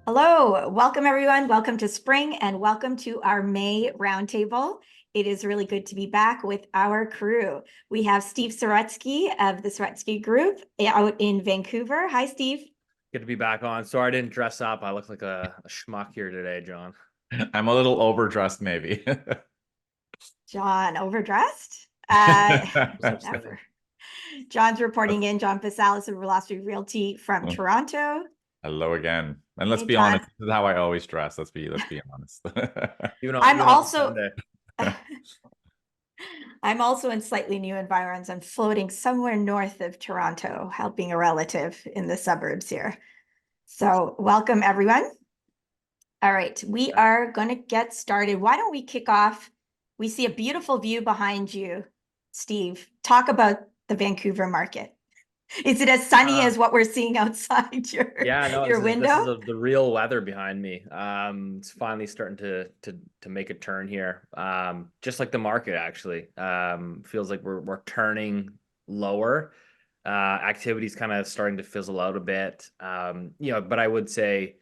Hello, welcome everyone. Welcome to spring and welcome to our May roundtable. It is really good to be back with our crew. We have Steve Soretsky of the Soretsky Group out in Vancouver. Hi, Steve. Good to be back on. Sorry I didn't dress up. I look like a schmuck here today, John. I'm a little overdressed, maybe. John, overdressed? Absolutely. Never. John's reporting in. John Pasalis of Velocity Realty from Toronto. Hello again. And let's Hey, be honest, John. this is how I always dress. Let's be honest. I'm Even on also Sunday. I'm also in slightly new environs. I'm floating somewhere north of Toronto, helping a relative in the suburbs here. So welcome, everyone. All right, we are going to get started. Why don't we kick off? We see a beautiful view behind you, Steve. Talk about the Vancouver market. Is it as sunny as what we're seeing outside Yeah, no, your this is window? the real weather behind me. It's finally starting to make a turn here. Just like the market actually. Feels like we're turning lower. Activity's kind of starting to fizzle out a bit. But I would say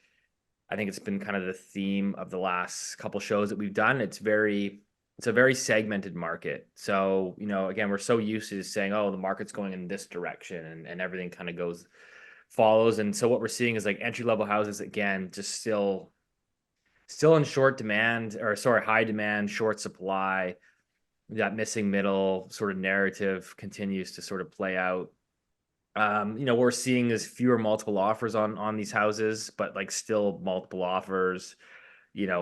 I think it's been kind of the theme of the last couple shows that we've done. It's a very segmented market. So, again, we're so used to just saying, oh, the market's going in this direction and everything kind of follows. And so what we're seeing is like entry level houses again, just still in short demand, or sorry, high demand, short supply. That missing middle sort of narrative continues to sort of play out. What we're seeing is fewer multiple offers on these houses, but like still multiple offers.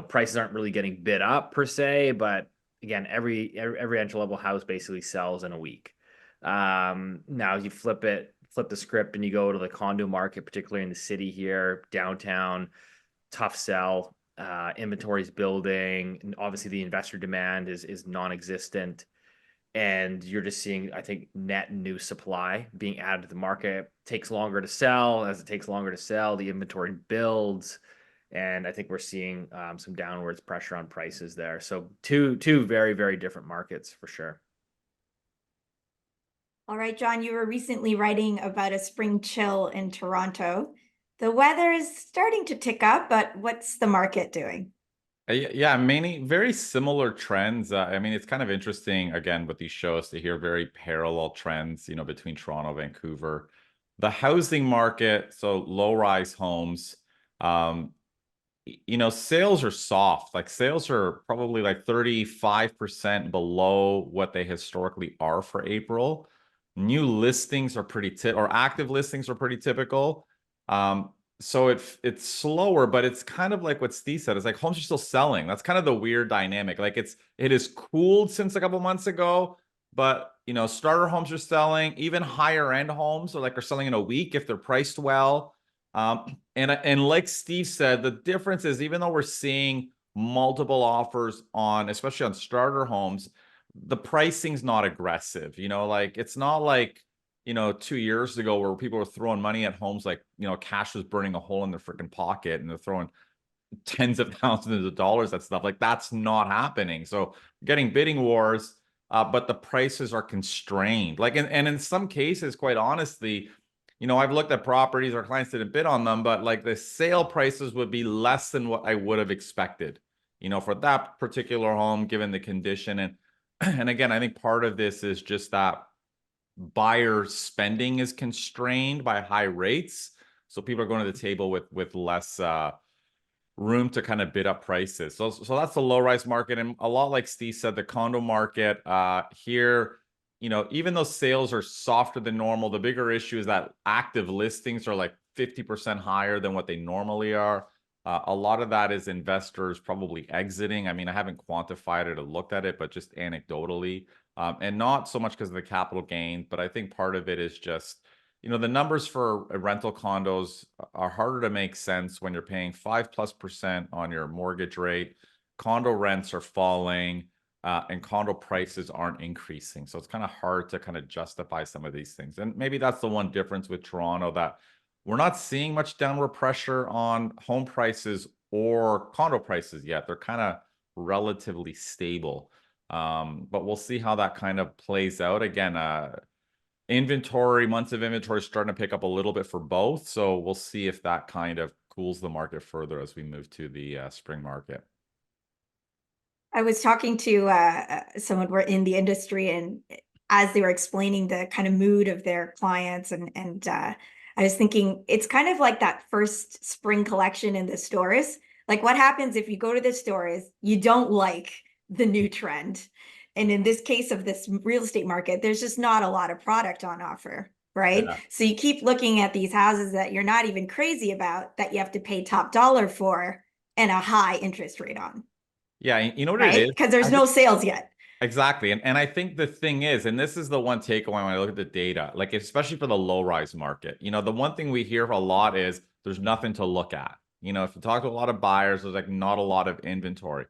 Prices aren't really getting bid up per se, but again, every entry level house basically sells in a week. Now you flip the script, and you go to the condo market, particularly in the city here, downtown, tough sell. Inventory's building, and obviously the investor demand is non-existent, and you're just seeing, I think, net new supply being added to the market. Takes longer to sell. As it takes longer to sell, the inventory builds, and I think we're seeing some downwards pressure on prices there. So two very, very different markets for sure. All right, John, you were recently writing about a spring chill in Toronto. The weather is starting to tick up, but what's the market doing? Yeah, many very similar trends. I mean, it's kind of interesting again with these shows to hear very parallel trends, between Toronto, Vancouver. The housing market, so low-rise homes, um, sales are soft. Like sales are probably like 35% below what they historically are for April. New listings are or active listings are pretty typical. So it's slower, but it's kind of like what Steve said. It's like homes are still selling. That's kind of the weird dynamic. Like it is cooled since a couple months ago, but starter homes are selling. Even higher end homes are selling in a week if they're priced well. And like Steve said, the difference is even though we're seeing multiple offers on, especially on starter homes, the pricing's not aggressive. Like it's not like 2 years ago where people were throwing money at homes like cash was burning a hole in their freaking pocket and they're throwing tens of thousands of dollars at stuff. Like that's not happening. So getting bidding wars, but the prices are constrained. Like and in some cases, quite honestly, I've looked at properties, our clients didn't bid on them, but like the sale prices would be less than what I would have expected, for that particular home, given the condition. And and again, I think part of this is just that buyer spending is constrained by high rates. So people are going to the table with less room to kind of bid up prices. So that's the low rise market. And a lot like Steve said, the condo market here, even though sales are softer than normal, the bigger issue is that active listings are like 50% higher than what they normally are. A lot of that is investors probably exiting. I mean, I haven't quantified it or looked at it, but just anecdotally. And not so much because of the capital gain, but I think part of it is just, the numbers for rental condos are harder to make sense when you're paying 5+% on your mortgage rate. Condo rents are falling, and condo prices aren't increasing. So it's kind of hard to kind of justify some of these things. And maybe that's the one difference with Toronto, that we're not seeing much downward pressure on home prices or condo prices yet. They're kind of relatively stable. But we'll see how that kind of plays out. Again, months of inventory is starting to pick up a little bit for both. So we'll see if that kind of cools the market further as we move to the spring market. I was talking to someone we're in the industry, and as they were explaining the kind of mood of their clients, and I was thinking it's kind of like that first spring collection in the stores. Like, what happens if you go to the stores, you don't like the new trend, and in this case of this real estate market, there's just not a lot of product on offer, right? Yeah. So you keep looking at these houses that you're not even crazy about, that you have to pay top dollar for, and a high interest rate on. Yeah, you know what it Right? is? Because there's no sales yet. Exactly. And I think the thing is, and this is the one takeaway when I look at the data, like especially for the low rise market, you know, the one thing we hear a lot is there's nothing to look at. You know, if you talk to a lot of buyers, there's like not a lot of inventory.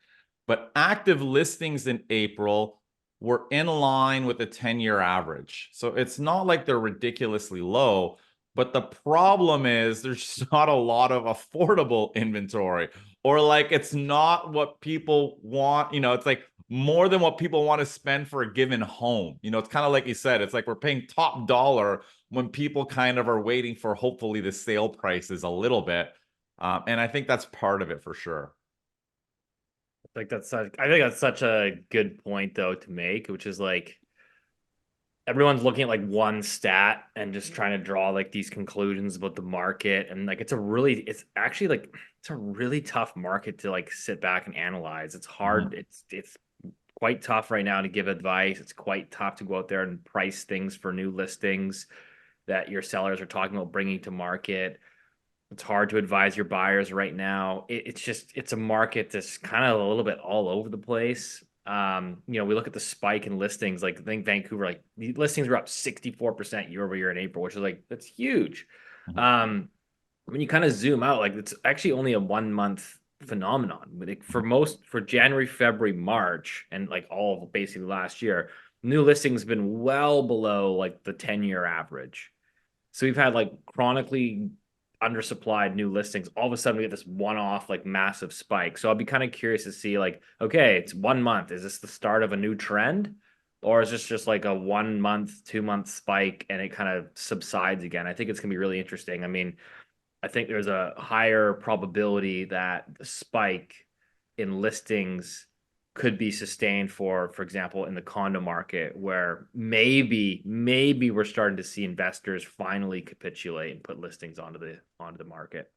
But active listings in April were in line with the 10-year average. So it's not like they're ridiculously low, but the problem is there's just not a lot of affordable inventory, or like it's not what people want. You know, it's like more than what people want to spend for a given home. You know, it's kind of like you said, it's like we're paying top dollar when people kind of are waiting for hopefully the sale prices a little bit. And I think that's part of it for sure. I think that's such a good point though to make, which is like everyone's looking at like one stat and just trying to draw like these conclusions about the market, and like it's actually like it's a really tough market to like sit back and analyze. It's hard. It's quite tough right now to give advice. It's quite tough to go out there and price things for new listings that your sellers are talking about bringing to market. It's hard to advise your buyers right now. It's a market that's kind of a little bit all over the place. You know, we look at the spike in listings, like I think Vancouver, like the listings were up 64% year over year in April, which is like, that's huge. When you kind of zoom out, like it's actually only a 1 month phenomenon. Like for January, February, March, and like all of basically last year, new listings have been well below like the 10-year average. So we've had like chronically undersupplied new listings. All of a sudden we get this one-off like massive spike. So I'll be kind of curious to see like, okay, it's 1 month. Is this the start of a new trend? Or is this just like a 1 month, 2 month spike and it kind of subsides again? I think it's gonna be really interesting. I mean, I think there's a higher probability that the spike in listings could be sustained for example, in the condo market, where maybe we're starting to see investors finally capitulate and put listings onto the market.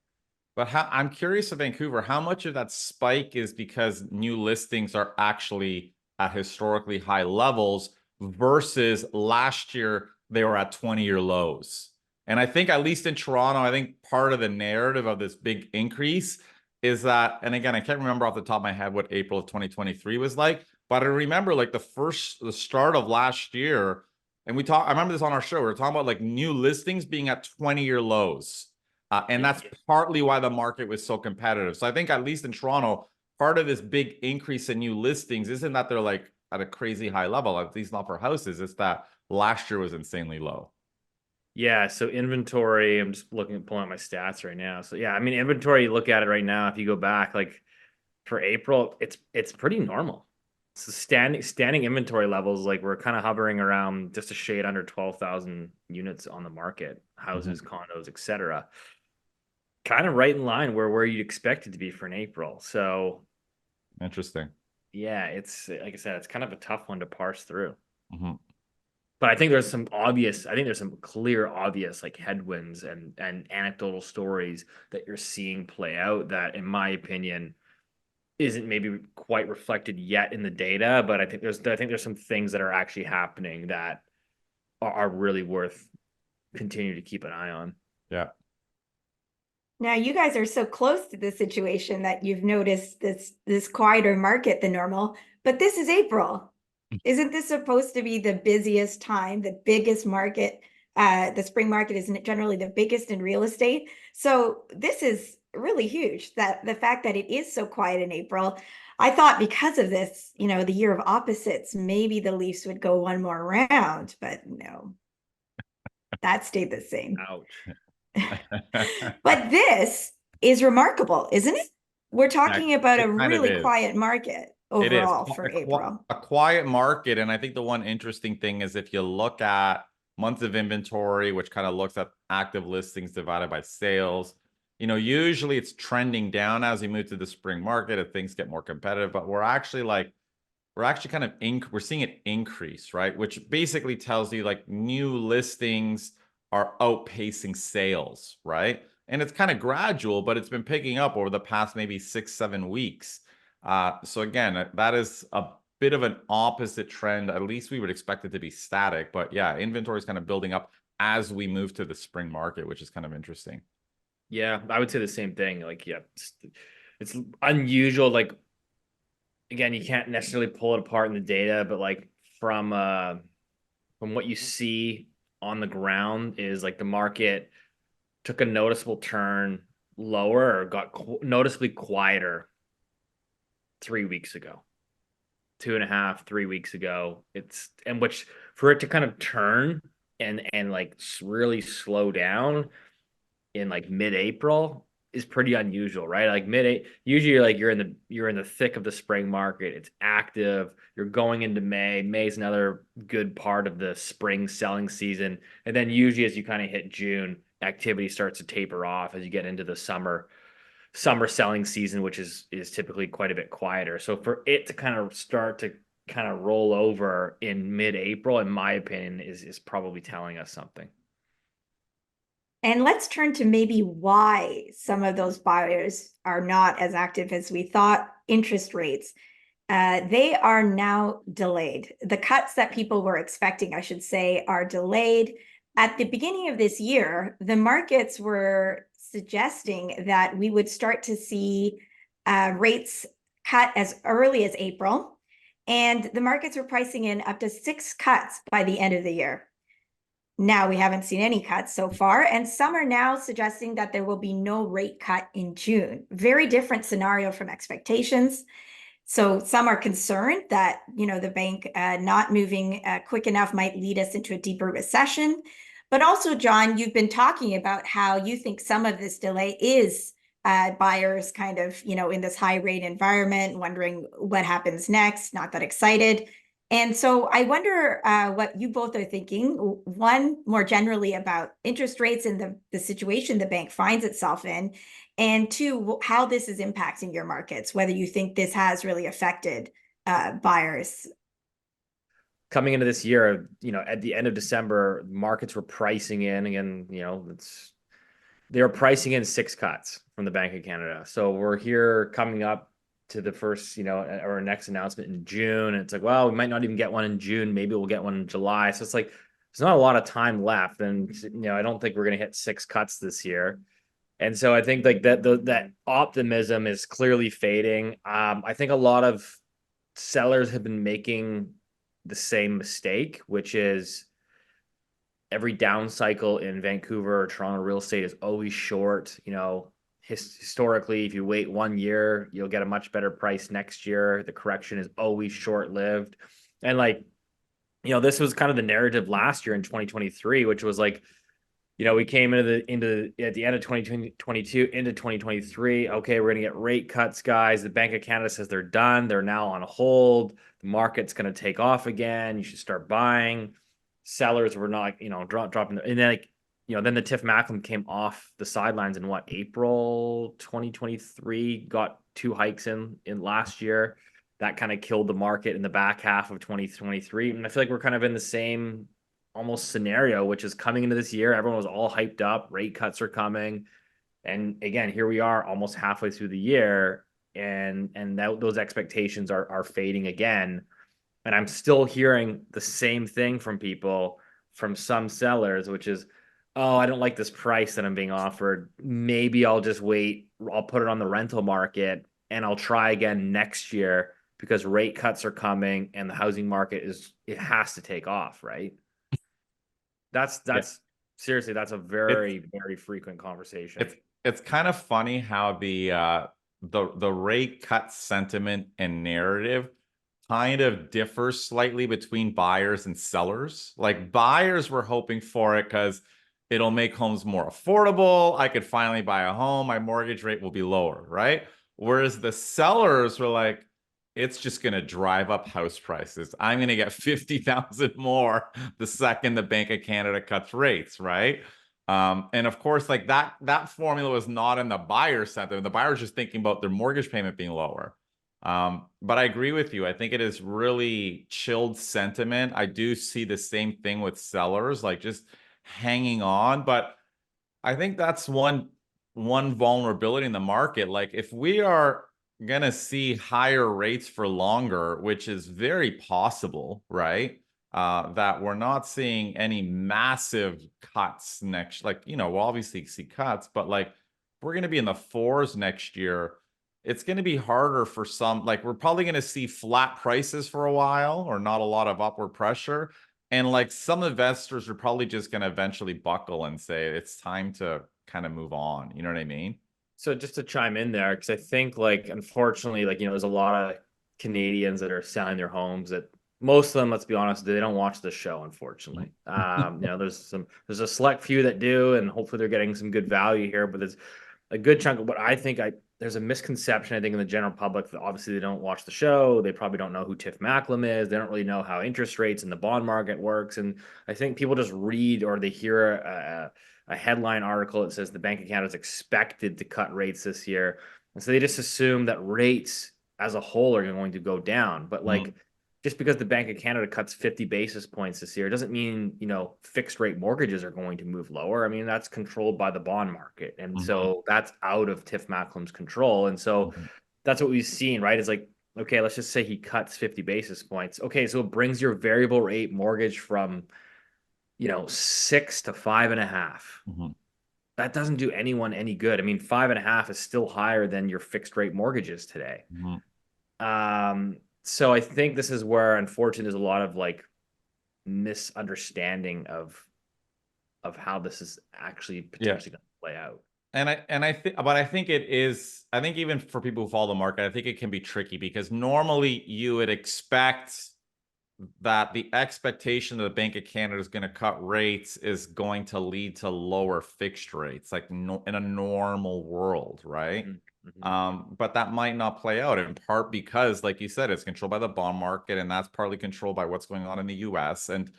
But I'm curious of Vancouver, how much of that spike is because new listings are actually at historically high levels versus last year they were at 20-year lows? And I think at least in Toronto, I think part of the narrative of this big increase is that, and again, I can't remember off the top of my head what April of 2023 was like, but I remember like the start of last year, and I remember this on our show, we were talking about like new listings being at 20-year lows. And that's partly why the market was so competitive. So I think at least in Toronto, part of this big increase in new listings isn't that they're like at a crazy high level, at least not for houses, it's that last year was insanely low. Yeah, so inventory, I'm just pulling out my stats right now. So yeah, I mean, inventory, you look at it right now, if you go back, like for April, it's pretty normal. So standing inventory levels, like we're kind of hovering around just a shade under 12,000 units on the market, houses, condos, etc. Kind of right in line where you'd expect it to be for an April. So Interesting. yeah, it's like I said, it's kind of a tough one to parse through. Mm-hmm. But I think there's some clear, obvious like headwinds and anecdotal stories that you're seeing play out that, in my opinion, isn't maybe quite reflected yet in the data. But I think there's some things that are actually happening that are really worth continuing to keep an eye on. Yeah. Now, you guys are so close to the situation that you've noticed this quieter market than normal, but this is April. Isn't this supposed to be the busiest time, the biggest market? The spring market is generally the biggest in real estate. So this is really huge, that the fact that it is so quiet in April. I thought because of this, you know, the year of opposites, maybe the Leafs would go one more round, but no, that stayed the same. Ouch. But this is remarkable, isn't it? We're talking about a It kind of really is. quiet market It is overall for April. a quiet market. And I think the one interesting thing is if you look at months of inventory, which kind of looks at active listings divided by sales, You know, usually it's trending down as we move to the spring market if things get more competitive, but we're actually kind of we're seeing it increase, right? Which basically tells you like new listings are outpacing sales, right? And it's kind of gradual, but it's been picking up over the past maybe 6-7 weeks. So again, that is a bit of an opposite trend. At least we would expect it to be static, but yeah, inventory is kind of building up as we move to the spring market, which is kind of interesting. Yeah, I would say the same thing. Like, yeah, it's unusual. Like, again, you can't necessarily pull it apart in the data, but like from what you see on the ground is like the market took a noticeable turn lower or got noticeably quieter 3 weeks ago, 2.5, 3 weeks ago. And which for it to kind of turn and like really slow down in like mid-April is pretty unusual, right? Like usually you're in the thick of the spring market. It's active. You're going into May. May's another good part of the spring selling season. And then usually as you kind of hit June, activity starts to taper off as you get into the summer selling season, which is typically quite a bit quieter. So for it to kind of start to kind of roll over in mid-April, in my opinion, is probably telling us something. And let's turn to maybe why some of those buyers are not as active as we thought. Interest rates. They are now delayed. The cuts that people were expecting, I should say, are delayed. At the beginning of this year, the markets were suggesting that we would start to see rates cut as early as April. And the markets were pricing in up to 6 cuts by the end of the year. Now we haven't seen any cuts so far, and some are now suggesting that there will be no rate cut in June. Very different scenario from expectations. So some are concerned that, the bank not moving quick enough might lead us into a deeper recession. But also, John, you've been talking about how you think some of this delay is buyers kind of, in this high rate environment, wondering what happens next, not that excited. And so I wonder what you both are thinking. One, more generally about interest rates and the situation the bank finds itself in. And two, how this is impacting your markets, whether you think this has really affected buyers. Coming into this year, at the end of December, markets were pricing in again, they were pricing in 6 cuts from the Bank of Canada. So we're here coming up to the first, our next announcement in June. And it's like, well, we might not even get one in June. Maybe we'll get one in July. So it's like, there's not a lot of time left. And, I don't think we're going to hit 6 cuts this year. And so I think like that optimism is clearly fading. I think a lot of sellers have been making the same mistake, which is every down cycle in Vancouver or Toronto real estate is always short. Historically, if you wait 1 year, you'll get a much better price next year. The correction is always short-lived. And like, this was kind of the narrative last year in 2023, which was like, we came into at the end of 2022 into 2023. Okay, we're gonna get rate cuts, guys. The Bank of Canada says they're done. They're now on hold. The market's gonna take off again. You should start buying. Sellers were not, dropping. And then then the Tiff Macklem came off the sidelines in April 2023. Got 2 hikes in last year. That kind of killed the market in the back half of 2023. And I feel like we're kind of in the same almost scenario, which is coming into this year. Everyone was all hyped up. Rate cuts are coming. And again, here we are almost halfway through the year. And those expectations are fading again. And I'm still hearing the same thing from people, from some sellers, which is, oh, I don't like this price that I'm being offered. Maybe I'll just wait. I'll put it on the rental market and I'll try again next year because rate cuts are coming and the housing market it has to take off, right? That's seriously, that's a very, very frequent conversation. It's kind of funny how the rate cut sentiment and narrative kind of differs slightly between buyers and sellers. Like buyers were hoping for it because it'll make homes more affordable. I could finally buy a home. My mortgage rate will be lower, right? Whereas the sellers were like, it's just going to drive up house prices. I'm going to get 50,000 more the second the Bank of Canada cuts rates, right? And of course, like that formula was not in the buyer's sentiment. The buyer's just thinking about their mortgage payment being lower. But I agree with you. I think it is really chilled sentiment. I do see the same thing with sellers, like just hanging on. But I think that's one vulnerability in the market. Like if we are gonna see higher rates for longer, which is very possible, right? That we're not seeing any massive cuts next, like, we'll obviously see cuts, but like we're gonna be in the fours next year. It's going to be harder for some, like we're probably going to see flat prices for a while or not a lot of upward pressure. And like some investors are probably just going to eventually buckle and say it's time to kind of move on. You know what I mean? So just to chime in there, because I think like unfortunately, like there's a lot of Canadians that are selling their homes that most of them, let's be honest, they don't watch the show, unfortunately. There's a select few that do, and hopefully they're getting some good value here, but there's a good chunk of what I think there's a misconception, I think, in the general public that obviously they don't watch the show. They probably don't know who Tiff Macklem is. They don't really know how interest rates and the bond market works. And I think people just read or they hear a headline article that says the Bank of Canada is expected to cut rates this year. And so they just assume that rates as a whole are going to go down. But like, just because the Bank of Canada cuts 50 basis points this year doesn't mean, fixed rate mortgages are going to move lower. I mean, that's controlled by the bond market. And so that's out of Tiff Macklem's control. And so that's what we've seen, right? It's like, okay, let's just say he cuts 50 basis points. Okay, so it brings your variable rate mortgage from, 6 to 5.5. That doesn't do anyone any good. I mean, 5.5 is still higher than your fixed rate mortgages today. So I think this is where, unfortunately, there's a lot of like misunderstanding of how this is actually potentially going to play out. And I think, but I think it is. I think even for people who follow the market, I think it can be tricky because normally you would expect that the expectation that the Bank of Canada is going to cut rates is going to lead to lower fixed rates, like in a normal world, right? But that might not play out in part because, like you said, it's controlled by the bond market, and that's partly controlled by what's going on in the US. And,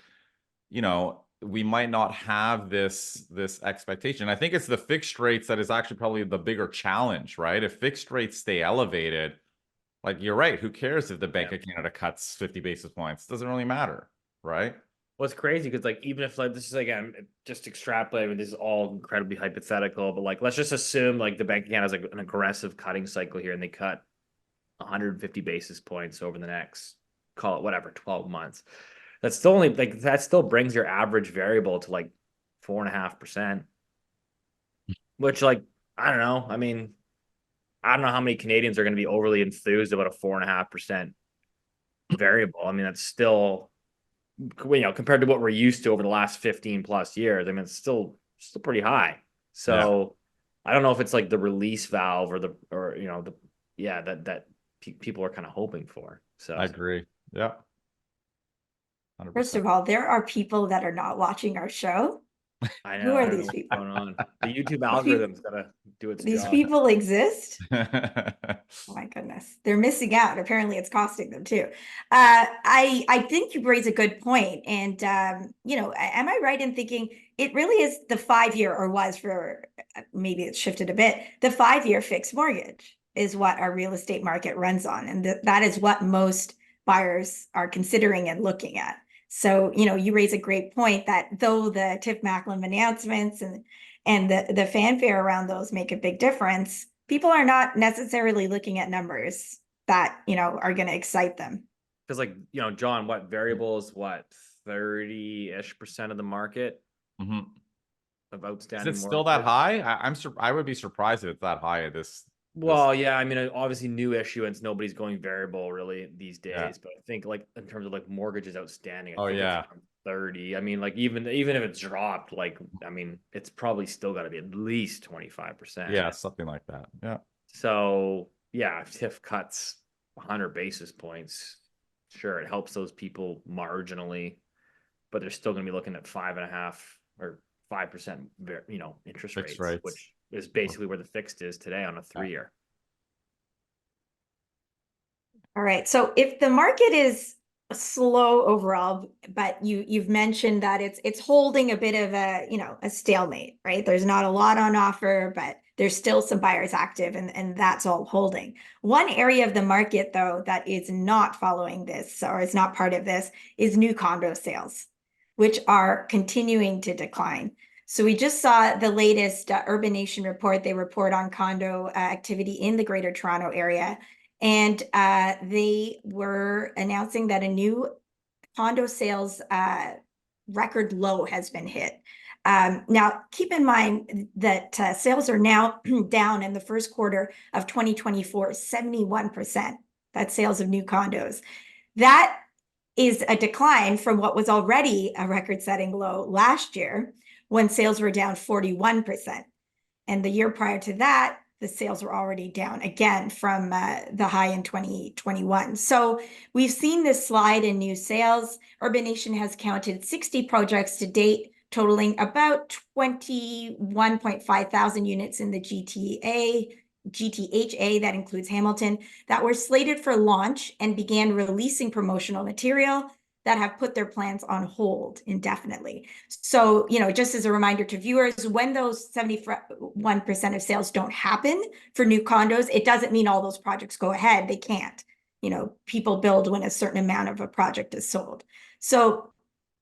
we might not have this expectation. I think it's the fixed rates that is actually probably the bigger challenge, right? If fixed rates stay elevated, like you're right, who cares if the Bank of Canada cuts 50 basis points? Doesn't really matter, right? Well, it's crazy because like even if like this is again just extrapolating, this is all incredibly hypothetical, but like let's just assume like the Bank of Canada has like an aggressive cutting cycle here and they cut 150 basis points over the next, call it whatever, 12 months. That's still only like that still brings your average variable to like 4.5%, which like I don't know. I mean, I don't know how many Canadians are going to be overly enthused about a 4.5% variable. I mean, that's still, compared to what we're used to over the last 15 plus years. I mean, it's still pretty high. So I don't know if it's like the release valve that people are kind of hoping for. So I agree. Yeah. 100%. First of all, there are people that are not watching our show. I know. Who are these people? Going on? The YouTube algorithm's gotta do its These job. people exist. Oh my goodness, they're missing out. Apparently, it's costing them too. I think you raise a good point, and am I right in thinking it really is the 5-year, or was for maybe it's shifted a bit. The 5-year fixed mortgage is what our real estate market runs on, and that is what most buyers are considering and looking at. So, you raise a great point that though the Tiff Macklem announcements and the fanfare around those make a big difference, people are not necessarily looking at numbers that, are going to excite them. Because like, John, what variables, 30-ish% of the market of outstanding. Is it still that high? I would be surprised if it's that high at this. Well, yeah, I mean, obviously new issuance, nobody's going variable really these days, Yeah. but I think like in terms of like mortgages outstanding, I Oh, think yeah. it's around 30. I mean, like even if it's dropped, like, I mean, it's probably still got to be at least 25%. Yeah, something like that. Yeah. So yeah, if TIF cuts 100 basis points, sure, it helps those people marginally, but they're still going to be looking at 5.5 or 5%, interest Fixed rates, rates. which is basically where the fixed is today on a 3-year. All right. So if the market is slow overall, but you've mentioned that it's holding a bit of a, a stalemate, right? There's not a lot on offer, but there's still some buyers active, and that's all holding. One area of the market, though, that is not following this or is not part of this is new condo sales, which are continuing to decline. So we just saw the latest Urban Nation report. They report on condo activity in the Greater Toronto area. And they were announcing that a new condo sales record low has been hit. Now, keep in mind that sales are now down in the first quarter of 2024, 71%. That's sales of new condos. That is a decline from what was already a record-setting low last year when sales were down 41%. And the year prior to that, the sales were already down again from the high in 2021. So we've seen this slide in new sales. Urban Nation has counted 60 projects to date, totaling about 21.5 thousand units in the GTHA, that includes Hamilton, that were slated for launch and began releasing promotional material that have put their plans on hold indefinitely. So, just as a reminder to viewers, when those 71% of sales don't happen for new condos, it doesn't mean all those projects go ahead. They can't. People build when a certain amount of a project is sold. So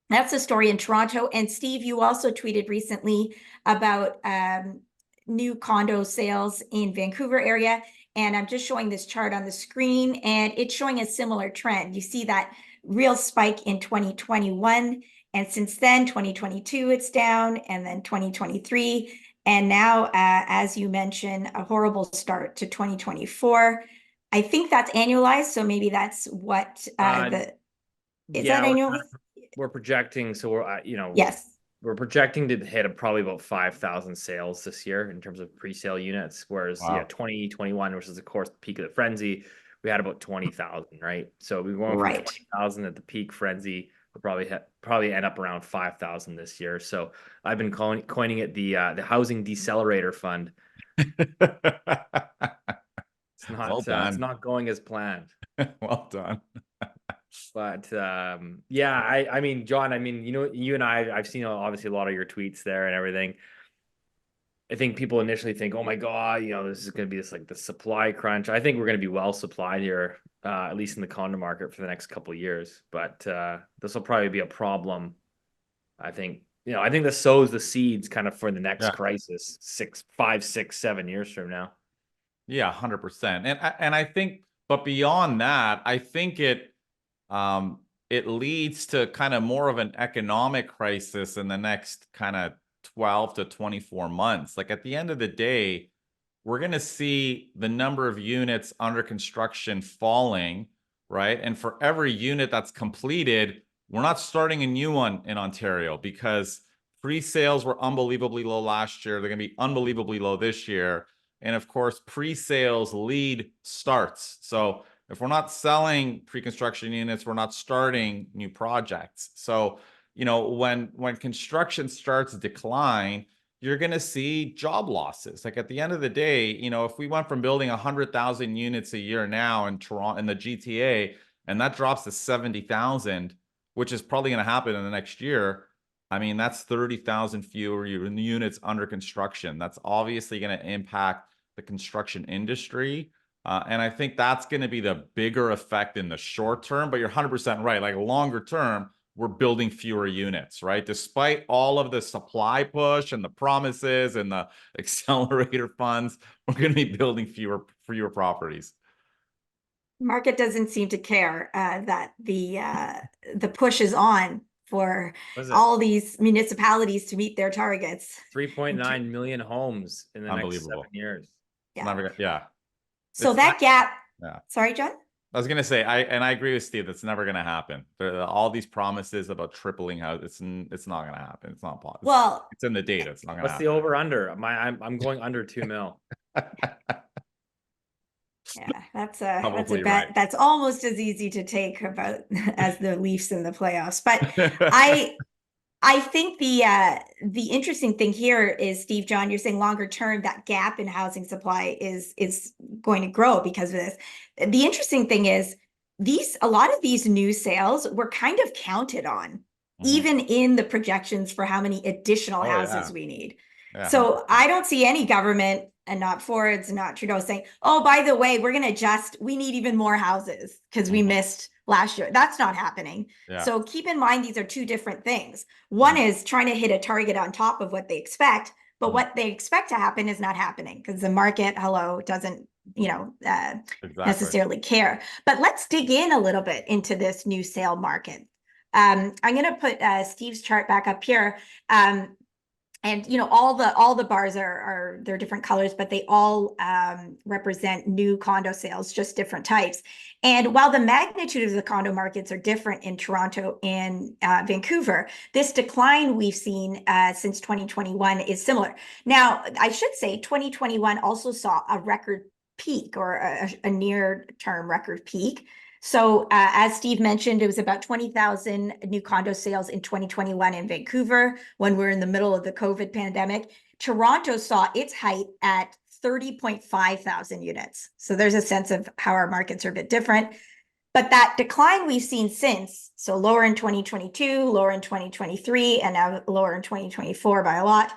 that's the story in Toronto. And Steve, you also tweeted recently about new condo sales in Vancouver area. And I'm just showing this chart on the screen, and it's showing a similar trend. You see that real spike in 2021, and since then 2022 it's down, and then 2023, and now as you mentioned, a horrible start to 2024. I think that's annualized, so maybe that's what is that annual? We're projecting, so we're yes, we're projecting to hit probably about 5,000 sales this year in terms of pre-sale units, whereas 2021, which is of course the peak of the frenzy, we had about 20,000, right? So we went from 20,000 at the peak frenzy. We'll probably end up around 5,000 this year. So I've been coining it the housing decelerator fund. It's not going as planned. Well done. But I mean, John, you and I've seen obviously a lot of your tweets there and everything. I think people initially think, oh my God, this is going to be the supply crunch. I think we're going to be well supplied here, at least in the condo market for the next couple of years. But this will probably be a problem. I think this sows the seeds kind of for the next crisis 5, 6, 7 years from now. Yeah, 100%. And I think, but beyond that, I think it leads to kind of more of an economic crisis in the next kind of 12 to 24 months. Like at the end of the day, we're going to see the number of units under construction falling, right? And for every unit that's completed, we're not starting a new one in Ontario because pre-sales were unbelievably low last year. They're going to be unbelievably low this year. And of course, pre-sales lead starts. So if we're not selling pre-construction units, we're not starting new projects. So when construction starts to decline, you're going to see job losses. Like at the end of the day, if we went from building 100,000 units a year now in Toronto, in the GTA, and that drops to 70,000, which is probably going to happen in the next year, I mean, that's 30,000 fewer units under construction. That's obviously going to impact the construction industry. And I think that's going to be the bigger effect in the short term, but you're 100% right. Like longer term, we're building fewer units, right? Despite all of the supply push and the promises and the accelerator funds, we're going to be building fewer properties. Market doesn't seem to care that the push is on for all these municipalities to meet their targets. 3.9 million homes in the next 7 years. Yeah. So that gap. Yeah. Sorry, John. I was gonna say, I agree with Steve. That's never gonna happen. All these promises about tripling house, it's not gonna happen. It's not possible. Well, it's in the data. It's not gonna. What's happen. the over under? I'm going under 2 mil. Yeah, that's a bet right. that's almost as easy to take about as the Leafs in the playoffs. But I think the interesting thing here is, Steve, John, you're saying longer term that gap in housing supply is going to grow because of this. The interesting thing is a lot of these new sales were kind of counted on, even in the projections for how many additional Oh, houses yeah. we need. Yeah, So 100%. I don't see any government, and not Ford's, not Trudeau, saying, oh, by the way, we're going to adjust, we need even more houses because we missed last year. That's not happening. Yeah. So keep in mind, these are two different things. One is trying to hit a target on top of what they expect, but what they expect to happen is not happening because the market, doesn't, Exactly. necessarily care. But let's dig in a little bit into this new sale market. I'm going to put Steve's chart back up here. And all the bars are they're different colors, but they all represent new condo sales, just different types. And while the magnitude of the condo markets are different in Toronto and Vancouver, this decline we've seen since 2021 is similar. Now, I should say 2021 also saw a record peak, or a near-term record peak. So as Steve mentioned, it was about 20,000 new condo sales in 2021 in Vancouver when we're in the middle of the COVID pandemic. Toronto saw its height at 30.5 thousand units. So there's a sense of how our markets are a bit different. But that decline we've seen since, so lower in 2022, lower in 2023, and now lower in 2024 by a lot,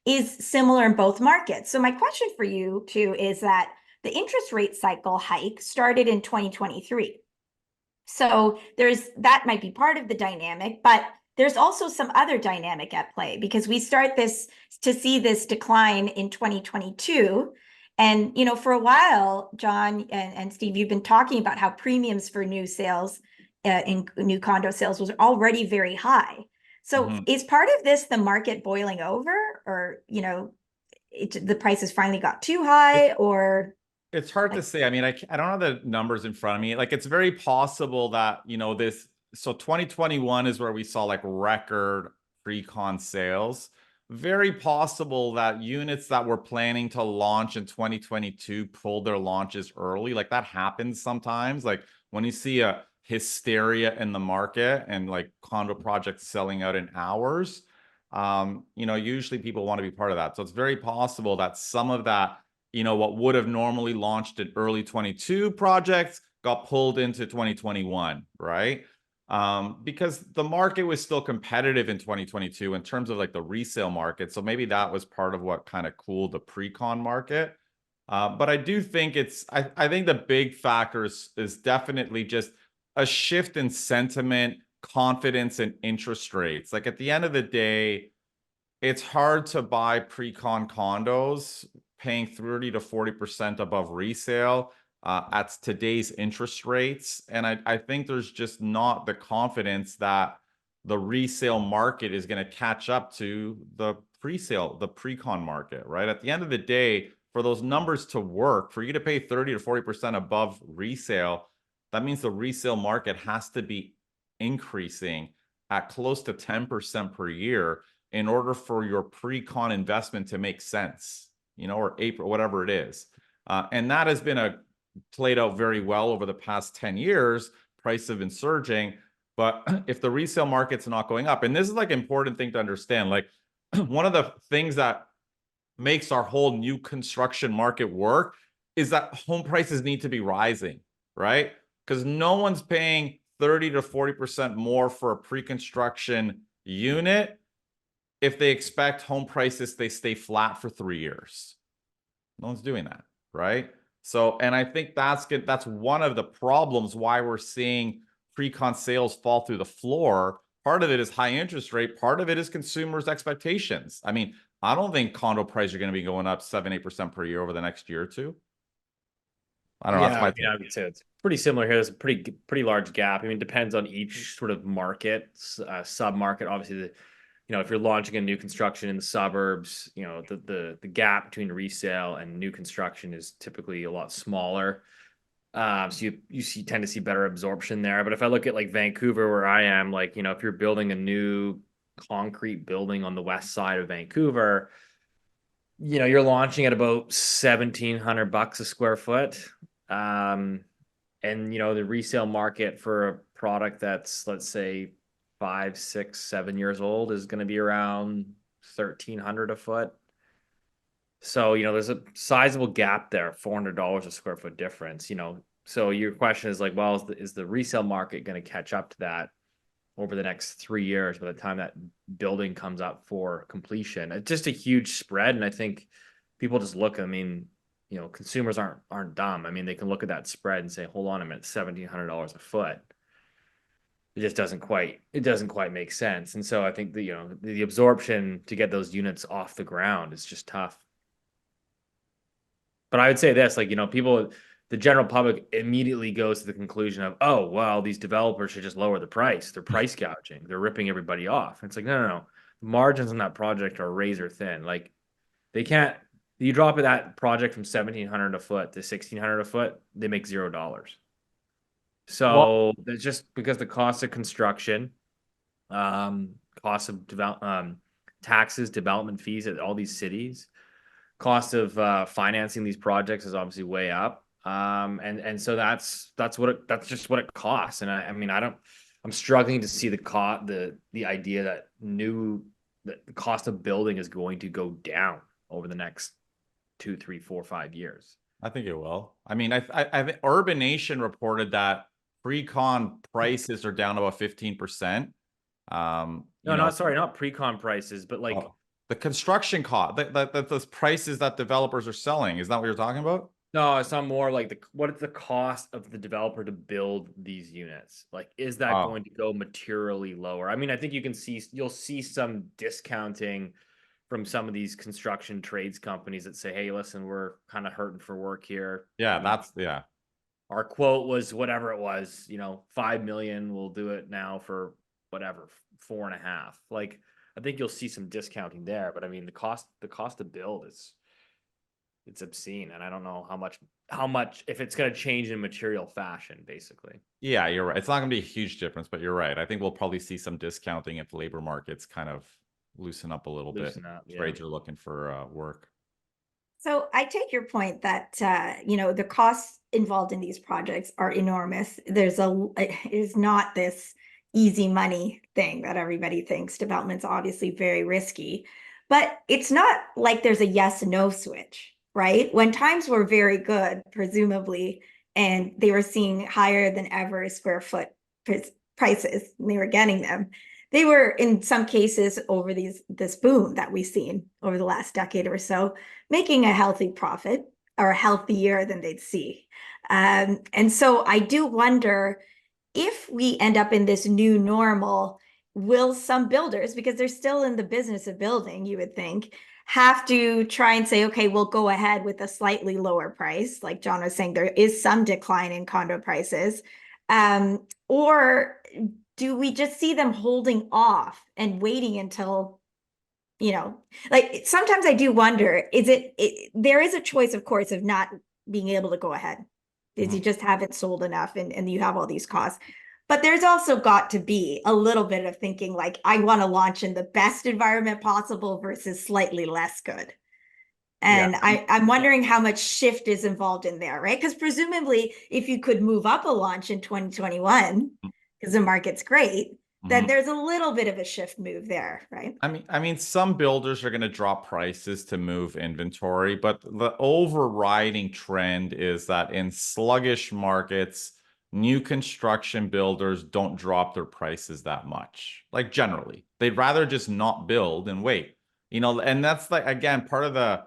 is similar in both markets. So my question for you too is that the interest rate cycle hike started in 2023. So that might be part of the dynamic, but there's also some other dynamic at play because we start to see this decline in 2022. And, for a while, John and Steve, you've been talking about how premiums for new sales, in new condo sales, was already very high. So is part of this the market boiling over, or, the prices finally got too high, or? It's hard to say. I mean, I don't have the numbers in front of me. Like, it's very possible that, so 2021 is where we saw like record pre-con sales. Very possible that units that were planning to launch in 2022 pulled their launches early. Like, that happens sometimes. Like, when you see a hysteria in the market and like condo projects selling out in hours, usually people want to be part of that. So it's very possible that some of that, what would have normally launched in early 22 projects got pulled into 2021, right? Because the market was still competitive in 2022 in terms of like the resale market. So maybe that was part of what kind of cooled the pre-con market. But I do think I think the big factor is definitely just a shift in sentiment, confidence, and interest rates. Like, at the end of the day, it's hard to buy pre-con condos paying 30 to 40% above resale at today's interest rates. And I think there's just not the confidence that the resale market is going to catch up to the pre-con market, right? At the end of the day, for those numbers to work, for you to pay 30 to 40% above resale, that means the resale market has to be increasing at close to 10% per year in order for your pre-con investment to make sense, or April, whatever it is. And that has been played out very well over the past 10 years. Prices have been surging. But if the resale market's not going up, and this is like an important thing to understand, like one of the things that makes our whole new construction market work is that home prices need to be rising, right? Because no one's paying 30 to 40% more for a pre-construction unit if they expect home prices they stay flat for 3 years. No one's doing that, right? So, and I think that's one of the problems why we're seeing pre-con sales fall through the floor. Part of it is high interest rate. Part of it is consumers' expectations. I mean, I don't think condo prices are going to be going up 7-8% per year over the next year or two. I don't know. That's my I would say it's pretty similar here. There's a pretty large gap. I mean, it depends on each sort of market, sub-market. Obviously, if you're launching a new construction in the suburbs, the gap between resale and new construction is typically a lot smaller. So you tend to see better absorption there. But if I look at like Vancouver, where I am, like, if you're building a new concrete building on the west side of Vancouver, you're launching at about $1,700 a square foot. And the resale market for a product that's, let's say, 5, 6, 7 years old is going to be around $1,300 a foot. So, there's a sizable gap there, $400 a square foot difference. So your question is like, well, is the resale market going to catch up to that over the next 3 years by the time that building comes up for completion? It's just a huge spread. And I think people just look, I mean, you know, consumers aren't dumb. I mean, they can look at that spread and say, hold on a minute, $1,700 a foot. It doesn't quite make sense. And so I think the, you know, the absorption to get those units off the ground is just tough. But I would say this, like, you know, the general public immediately goes to the conclusion of, oh, well, these developers should just lower the price. They're price gouging. They're ripping everybody off. And it's like, no. The margins on that project are razor thin. Like, they can't, you drop that project from 1,700 a foot to 1,600 a foot, they make $0. Well, So that's just because the cost of construction, cost of taxes, development fees at all these cities, cost of financing these projects is obviously way up. And so that's just what it costs. And I mean, I'm struggling to see the idea that the cost of building is going to go down over the next 2, 3, 4, 5 years. I think it will. I mean, I think Urbanation reported that pre-con prices are down about 15%. Not pre-con prices, but like, the construction cost, the prices that developers are selling. Is that what you're talking about? no, it's not more like what is the cost of the developer to build these units? Like, is that going to go materially lower? I mean, I think you'll see some discounting from some of these construction trades companies that say, hey, listen, we're kind of hurting for work here. Yeah, Our quote was whatever it was, you know, 5 million. We'll do it now for whatever, 4.5. Like, I think you'll see some discounting there, but I mean, the cost to build it's obscene, and I don't know how much if it's going to change in material fashion, basically. Yeah, you're right. It's not going to be a huge difference, but you're right. I think we'll probably see some discounting if labor markets kind of loosen up a little bit. Trades are looking for work. So I take your point that you know, the costs involved in these projects are enormous. It is not this easy money thing that everybody thinks. Development's obviously very risky, but it's not like there's a yes and no switch, right? When times were very good, presumably, and they were seeing higher than ever square foot prices, and they were getting them. They were in some cases over this boom that we've seen over the last decade or so, making a healthy profit or healthier than they'd see. And so I do wonder if we end up in this new normal, will some builders, because they're still in the business of building, you would think, have to try and say, okay, we'll go ahead with a slightly lower price. Like John was saying, there is some decline in condo prices. Or do we just see them holding off and waiting until, you know, like sometimes I do wonder, there is a choice, of course, of not being able to go ahead. You just haven't sold enough and you have all these costs. But there's also got to be a little bit of thinking like, I want to launch in the best environment possible versus slightly less good. And I'm wondering how much shift is involved in there, right? Because presumably, if you could move up a launch in 2021, because the market's great, then there's a little bit of a shift move there, right? I mean, some builders are going to drop prices to move inventory, but the overriding trend is that in sluggish markets, new construction builders don't drop their prices that much. Like generally, they'd rather just not build and wait, you know, and that's like, again, part of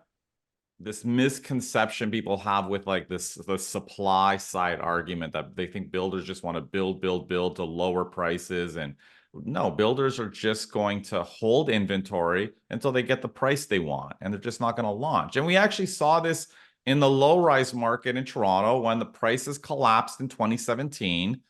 this misconception people have with like the supply side argument that they think builders just want to build to lower prices. And no, builders are just going to hold inventory until they get the price they want, and they're just not going to launch. And we actually saw this in the low rise market in Toronto when the prices collapsed in 2017.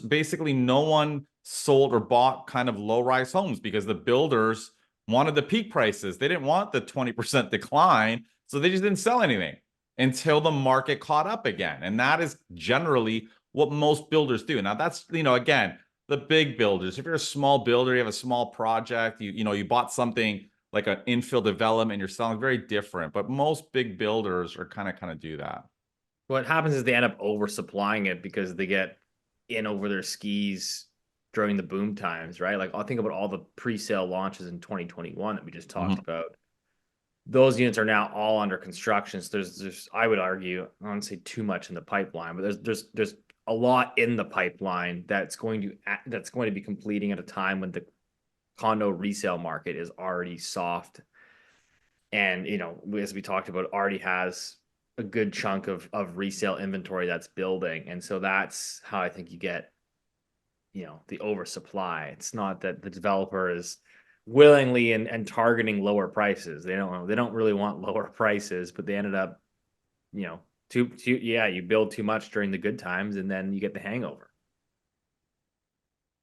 Basically, no one sold or bought kind of low rise homes because the builders wanted the peak prices. They didn't want the 20% decline. So they just didn't sell anything until the market caught up again. And that is generally what most builders do. Now that's, you know, again, the big builders. If you're a small builder, you have a small project, you bought something like an infill development, you're selling, very different. But most big builders are kind of do that. What happens is they end up oversupplying it because they get in over their skis during the boom times, right? Like I'll think about all the pre-sale launches in 2021 that we just talked about. those units are now all under construction. So there's I would argue, I don't say too much in the pipeline, but there's a lot in the pipeline that's going to be completing at a time when the condo resale market is already soft. And, as we talked about, already has a good chunk of resale inventory that's building. And so that's how I think you get, the oversupply. It's not that the developer is willingly and targeting lower prices. They don't really want lower prices, but they ended up, you build too much during the good times and then you get the hangover.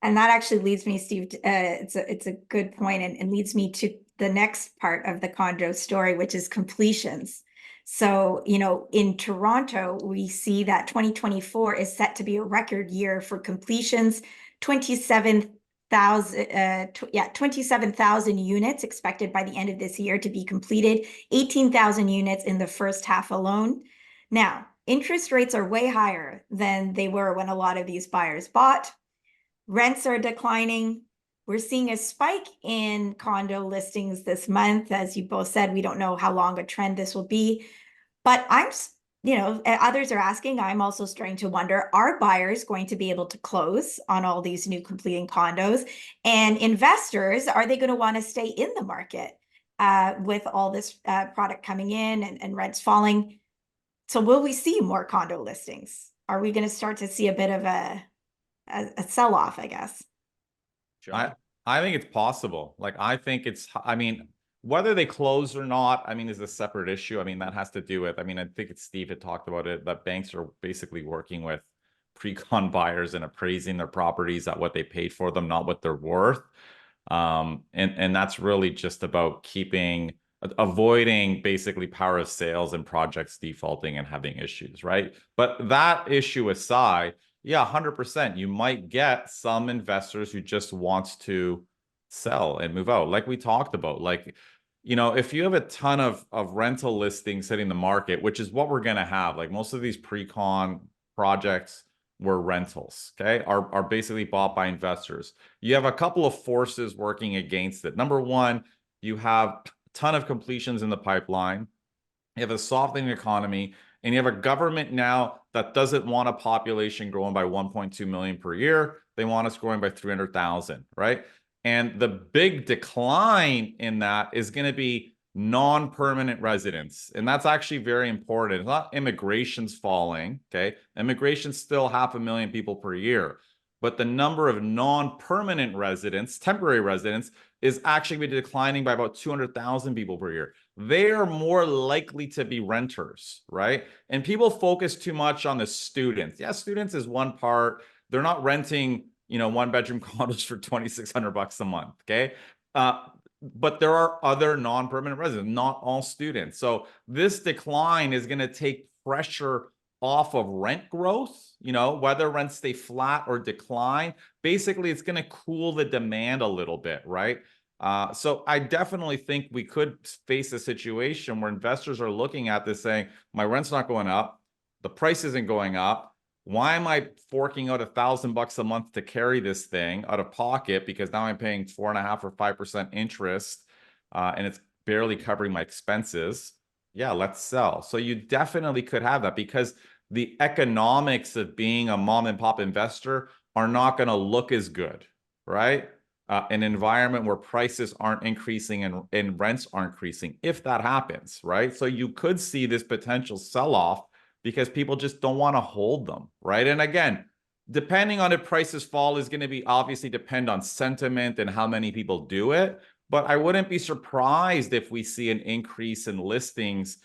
And that actually leads me, Steve, it's a good point, and leads me to the next part of the condo story, which is completions. So, in Toronto, we see that 2024 is set to be a record year for completions. 27,000 units expected by the end of this year to be completed, 18,000 units in the first half alone. Now, interest rates are way higher than they were when a lot of these buyers bought. Rents are declining. We're seeing a spike in condo listings this month. As you both said, we don't know how long a trend this will be. But others are asking, I'm also starting to wonder, are buyers going to be able to close on all these new completing condos? And investors, are they going to want to stay in the market with all this product coming in and rents falling? So will we see more condo listings? Are we going to start to see a bit of a sell-off, I guess? I think it's possible. I mean, whether they close or not, is a separate issue. That has to do with, I think Steve had talked about it, that banks are basically working with pre-con buyers and appraising their properties at what they paid for them, not what they're worth. And that's really just about avoiding basically power of sales and projects defaulting and having issues, right? But that issue aside, yeah, 100%. You might get some investors who just wants to sell and move out, like we talked about. If you have a ton of rental listings hitting the market, which is what we're going to have, like most of these pre-con projects were rentals, okay, are basically bought by investors. You have a couple of forces working against it. Number one, you have a ton of completions in the pipeline. You have a softening economy, and you have a government now that doesn't want a population growing by 1.2 million per year. They want us growing by 300,000, right? And the big decline in that is going to be non-permanent residents. And that's actually very important. It's not immigration's falling, okay? Immigration's still 500,000 people per year. But the number of non-permanent residents, temporary residents, is actually going to be declining by about 200,000 people per year. They are more likely to be renters, right? And people focus too much on the students. Yeah, students is one part. They're not renting, one-bedroom condos for $2,600 a month, okay? But there are other non-permanent residents, not all students. So this decline is going to take pressure off of rent growth, whether rents stay flat or decline. Basically, it's going to cool the demand a little bit, right? So I definitely think we could face a situation where investors are looking at this saying, my rent's not going up, the price isn't going up. Why am I forking out $1,000 a month to carry this thing out of pocket? Because now I'm paying 4.5% or 5% interest, and it's barely covering my expenses. Yeah, let's sell. So you definitely could have that, because the economics of being a mom and pop investor are not going to look as good, right? An environment where prices aren't increasing and rents aren't increasing, if that happens, right? So you could see this potential sell-off because people just don't want to hold them, right? And again, depending on if prices fall is going to be obviously depend on sentiment and how many people do it. But I wouldn't be surprised if we see an increase in listings,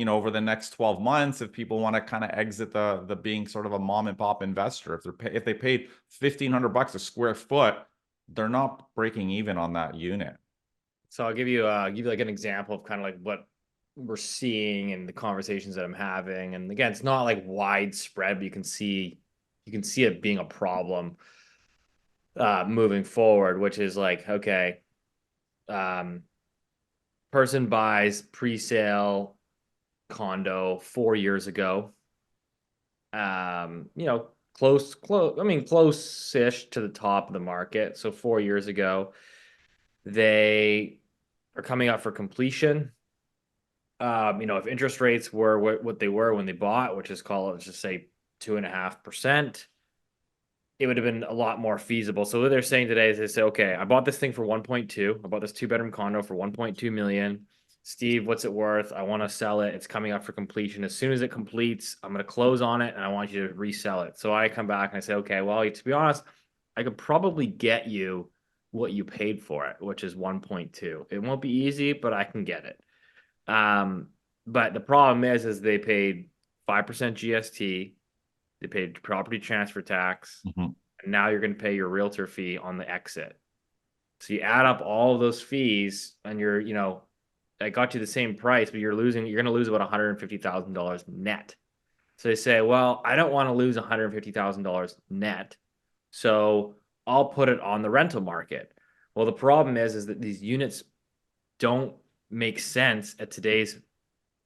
over the next 12 months, if people want to kind of exit the being sort of a mom and pop investor. If they paid $1,500 a square foot, they're not breaking even on that unit. So I'll give you like an example of kind of like what we're seeing in the conversations that I'm having. And again, it's not like widespread, but you can see it being a problem moving forward, which is like, okay, person buys pre-sale condo 4 years ago. Close-ish to the top of the market. So 4 years ago, they are coming up for completion. if interest rates were what they were when they bought, which is called, let's just say 2.5%, it would have been a lot more feasible. So what they're saying today is they say, okay, I bought this thing for 1.2. I bought this 2-bedroom condo for 1.2 million. Steve, what's it worth? I want to sell it. It's coming up for completion. As soon as it completes, I'm going to close on it and I want you to resell it. So I come back and I say, okay, well, to be honest, I could probably get you what you paid for it, which is 1.2. It won't be easy, but I can get it. But the problem is they paid 5% GST, they paid property transfer tax, and now you're going to pay your realtor fee on the exit. So you add up all of those fees, and I got you the same price, but you're going to lose about $150,000 net. So they say, well, I don't want to lose $150,000 net, so I'll put it on the rental market. Well, the problem is that these units don't make sense at today's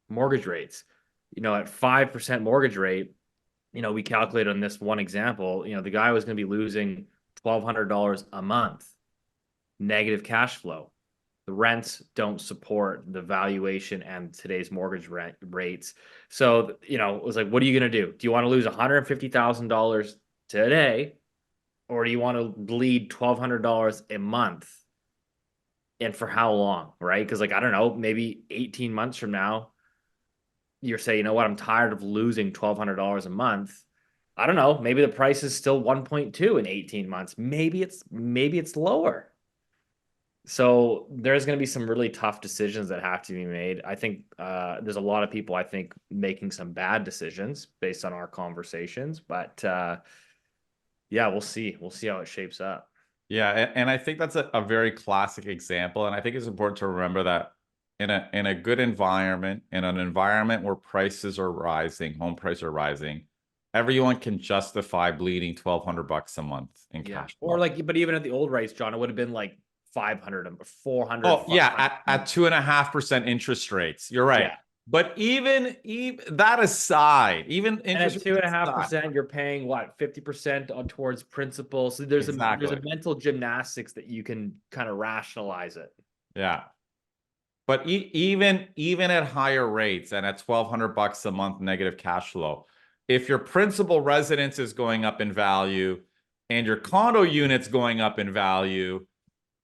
mortgage rates. At 5% mortgage rate, we calculated on this one example, the guy was going to be losing $1,200 a month negative cash flow. The rents don't support the valuation and today's mortgage rates. So, it was like, what are you going to do? Do you want to lose $150,000 today, or do you want to bleed $1,200 a month? And for how long, right? Because, I don't know, maybe 18 months from now, you're saying, you know what, I'm tired of losing $1,200 a month. I don't know, maybe the price is still 1.2 in 18 months. Maybe it's lower. So there's going to be some really tough decisions that have to be made. I think there's a lot of people, I think, making some bad decisions based on our conversations. But yeah, we'll see. We'll see how it shapes up. Yeah, and I think that's a very classic example. And I think it's important to remember that in a good environment, in an environment where prices are rising, home prices are rising, everyone can justify bleeding $1,200 a month in cash flow. Or but even at the old rates, John, it would have been like 500 and 400. Oh, yeah, at 2.5% interest rates. You're right. Yeah. But even that aside, even interest at 2.5%, you're paying what, 50% towards principal. So there's a mental gymnastics that you can kind of rationalize it. Yeah. But even at higher rates and at $1,200 a month negative cash flow, if your principal residence is going up in value and your condo unit's going up in value,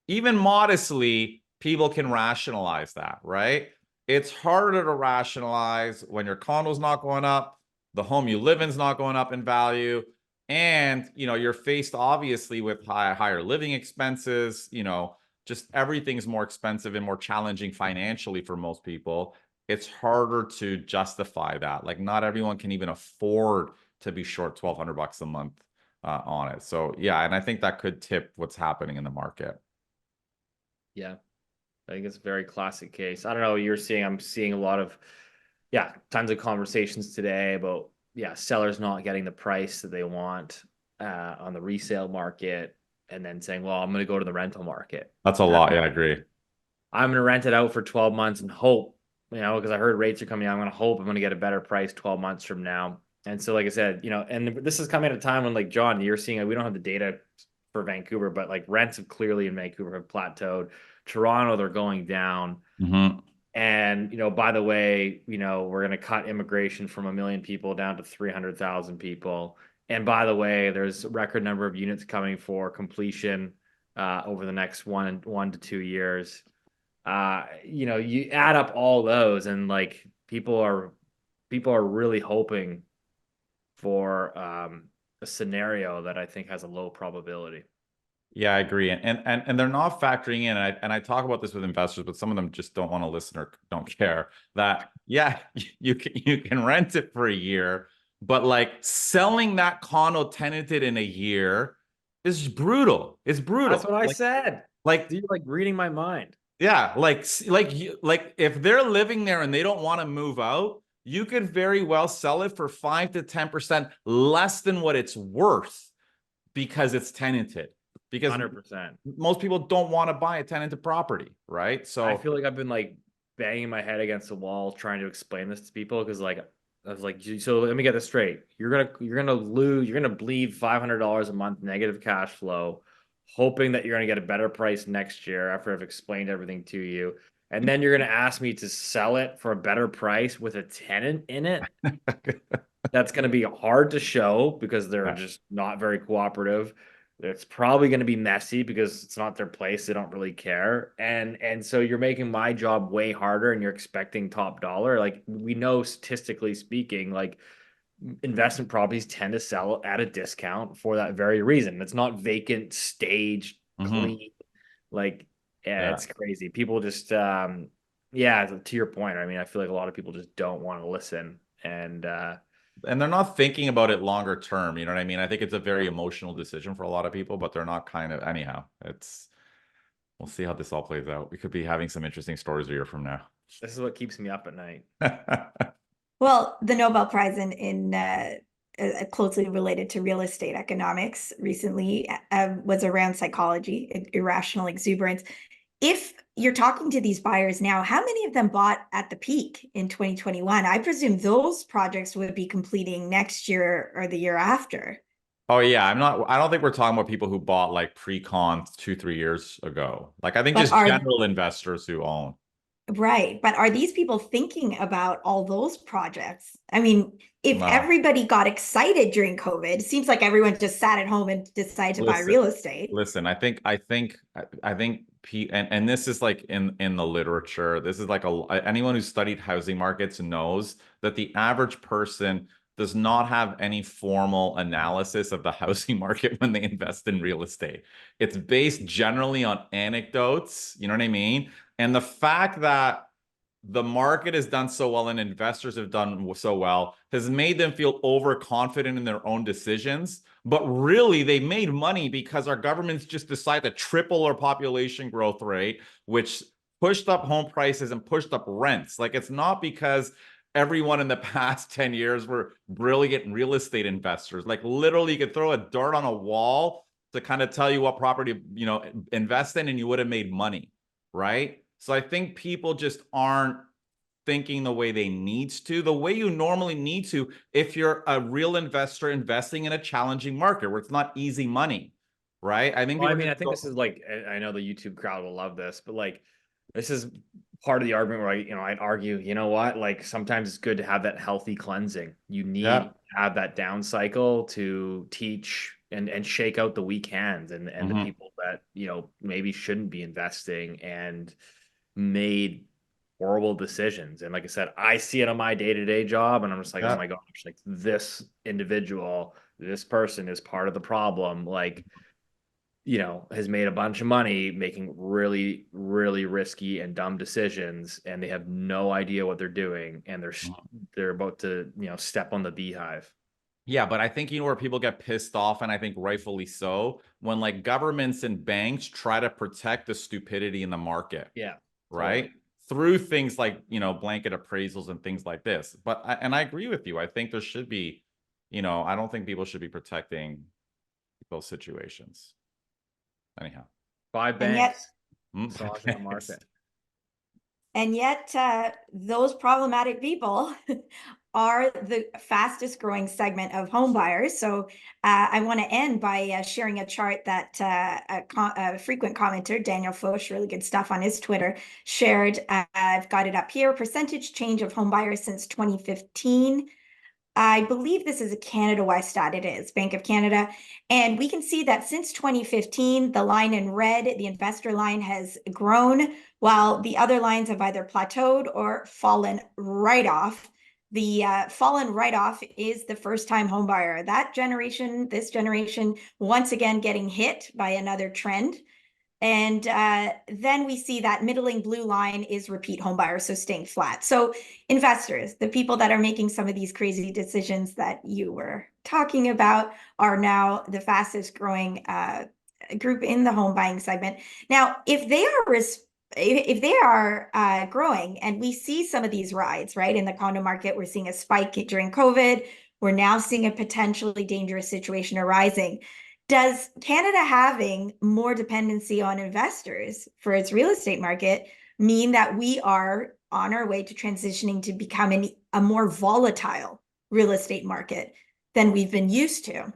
even modestly, people can rationalize that, right? It's harder to rationalize when your condo's not going up, the home you live in is not going up in value, and you're faced obviously with higher living expenses, just everything's more expensive and more challenging financially for most people. It's harder to justify that. Like, not everyone can even afford to be short $1,200 a month on it. So yeah, and I think that could tip what's happening in the market. Yeah, I think it's a very classic case. I don't know what I'm seeing a lot of, tons of conversations today about, sellers not getting the price that they want on the resale market, and then saying, well, I'm going to go to the rental market. That's a lot. Yeah, I agree. I'm going to rent it out for 12 months and hope, because I heard rates are coming down. I'm going to hope I'm going to get a better price 12 months from now. And so, like I said, and this is coming at a time when, like, John, you're seeing, we don't have the data for Vancouver, but like rents have clearly in Vancouver have plateaued. Toronto, they're going down. And, by the way, we're going to cut immigration from 1 million people down to 300,000 people. And by the way, there's a record number of units coming for completion over the next 1 to 2 years. You add up all those, and like people are really hoping for a scenario that I think has a low probability. Yeah, I agree. And they're not factoring in, and I talk about this with investors, but some of them just don't want to listen or don't care that, you can rent it for a year, but like selling that condo tenanted in a year is brutal. It's brutal. That's what I said. Like, you're like reading my mind. Yeah, like if they're living there and they don't want to move out, you could very well sell it for 5 to 10% less than what it's worth because it's tenanted. Because 100%. Most people don't want to buy a tenanted property, right? So I feel like I've been like banging my head against the wall trying to explain this to people, because like I was like, so let me get this straight. You're gonna bleed $500 a month negative cash flow, hoping that you're gonna get a better price next year after I've explained everything to you. and then you're going to ask me to sell it for a better price with a tenant in it. That's going to be hard to show because they're Yeah. just not very cooperative. It's probably going to be messy because it's not their place. They don't really care. And so you're making my job way harder and you're expecting top dollar. Like we know statistically speaking, like investment properties tend to sell at a discount for that very reason. It's not vacant, staged, Mhm. clean. Like, yeah, Yeah. it's crazy. People just, yeah, to your point, I mean, I feel like a lot of people just don't want to listen. And, And they're not thinking about it longer term. You know what I mean? I think it's a very emotional decision for a lot of people, but they're not kind of, anyhow, we'll see how this all plays out. We could be having some interesting stories a year from now. this is what keeps me up at night. Well, the Nobel Prize in closely related to real estate economics recently was around psychology, irrational exuberance. If you're talking to these buyers now, how many of them bought at the peak in 2021? I presume those projects would be completing next year or the year after. Oh yeah, I don't think we're talking about people who bought like pre-con 2, 3 years ago. Like I think But just are general investors who own. Right, but are these people thinking about all those projects? I mean, if No. everybody got excited during COVID, it seems like everyone just sat at home and decided to buy Listen, real estate. listen, and this is like in the literature, this is like anyone who's studied housing markets knows that the average person does not have any formal analysis of the housing market when they invest in real estate. It's based generally on anecdotes, you know what I mean? And the fact that the market has done so well and investors have done so well has made them feel overconfident in their own decisions. But really, they made money because our governments just decided to triple our population growth rate, which pushed up home prices and pushed up rents. Like it's not because everyone in the past 10 years were brilliant real estate investors. Like literally, you could throw a dart on a wall to kind of tell you what property, invest in, and you would have made money, right? So I think people just aren't thinking the way they need to, the way you normally need to if you're a real investor investing in a challenging market where it's not easy money, right? I think Well, I people mean, I just think this is like, I know the YouTube crowd will love this, but like, this is part of the argument where I'd argue, you know what, like sometimes it's good to have that healthy cleansing. You need yeah. to have that down cycle to teach and shake out the weak hands and the Mhm. people that, maybe shouldn't be investing and made horrible decisions. And like I said, I see it on my day-to-day job and I'm just like, oh Yeah. my gosh, like this individual, this person is part of the problem. Like, has made a bunch of money making really, really risky and dumb decisions, and they have no idea what they're doing, and they're about to, step on the beehive. Yeah, but I think where people get pissed off, and I think rightfully so, when like governments and banks try to protect the stupidity in the market, Yeah, right? totally. Through things like, blanket appraisals and things like this. And I agree with you. I think there should be, I don't think people should be protecting those situations. Anyhow. Buy And yet, banks, selling in the market. those problematic people are the fastest growing segment of home buyers. So I want to end by sharing a chart that a frequent commenter, Daniel Foch, really good stuff on his Twitter, shared. I've got it up here. Percentage change of home buyers since 2015. I believe this is a Canada-wide stat. It is Bank of Canada. And we can see that since 2015, the line in red, the investor line, has grown, while the other lines have either plateaued or fallen right off. The fallen right off is the first-time home buyer. That generation, this generation, once again getting hit by another trend. And then we see that middling blue line is repeat home buyers, so staying flat. So investors, the people that are making some of these crazy decisions that you were talking about, are now the fastest growing group in the home buying segment. Now, if they are growing, and we see some of these rides, right, in the condo market, we're seeing a spike during COVID. We're now seeing a potentially dangerous situation arising. Does Canada having more dependency on investors for its real estate market mean that we are on our way to transitioning to becoming a more volatile real estate market than we've been used to?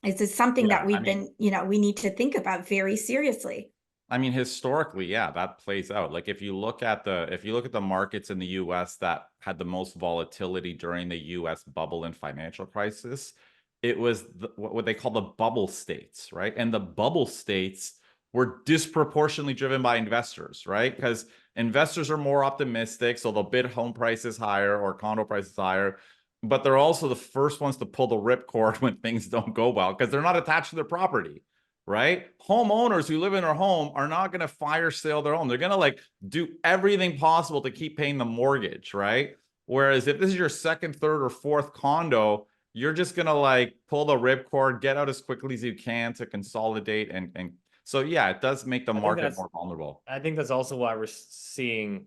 Is this something Yeah, that we need to think about very seriously? I mean, historically, yeah, that plays out. Like if you look at the markets in the US that had the most volatility during the US bubble and financial crisis, it was what they call the bubble states, right? And the bubble states were disproportionately driven by investors, right? Because investors are more optimistic, so they'll bid home prices higher or condo prices higher, but they're also the first ones to pull the ripcord when things don't go well because they're not attached to their property, right? Homeowners who live in their home are not going to fire sale their home. They're going to like do everything possible to keep paying the mortgage, right? Whereas if this is your second, third, or fourth condo, you're just going to like pull the ripcord, get out as quickly as you can to consolidate. And so, yeah, it does make the market more vulnerable. I think that's also why we're seeing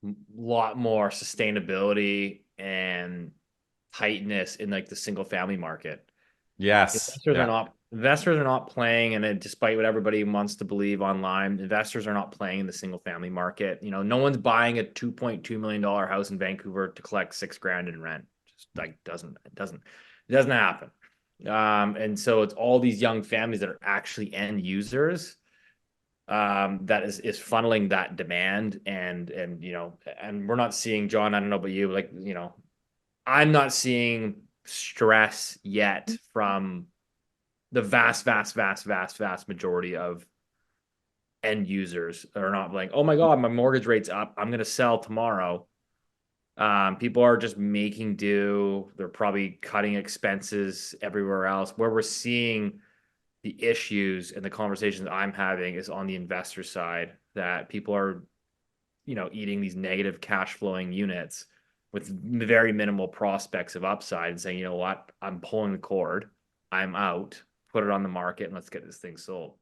a lot more sustainability and tightness in like the single family market. Yes. Investors are not playing, and despite what everybody wants to believe online, investors are not playing in the single family market. You know, no one's buying a $2.2 million house in Vancouver to collect $6,000 in rent. Just like it doesn't happen. And so it's all these young families that are actually end users that is funneling that demand, and you know, and we're not seeing, John, I don't know about you, like, you know, I'm not seeing stress yet from the vast majority of end users are not like, oh my God, my mortgage rate's up, I'm gonna sell tomorrow. People are just making do. They're probably cutting expenses everywhere else. Where we're seeing the issues and the conversations I'm having is on the investor side, that people are, you know, eating these negative cash flowing units with very minimal prospects of upside and saying, you know what, I'm pulling the cord, I'm out, put it on the market, and let's get this thing sold.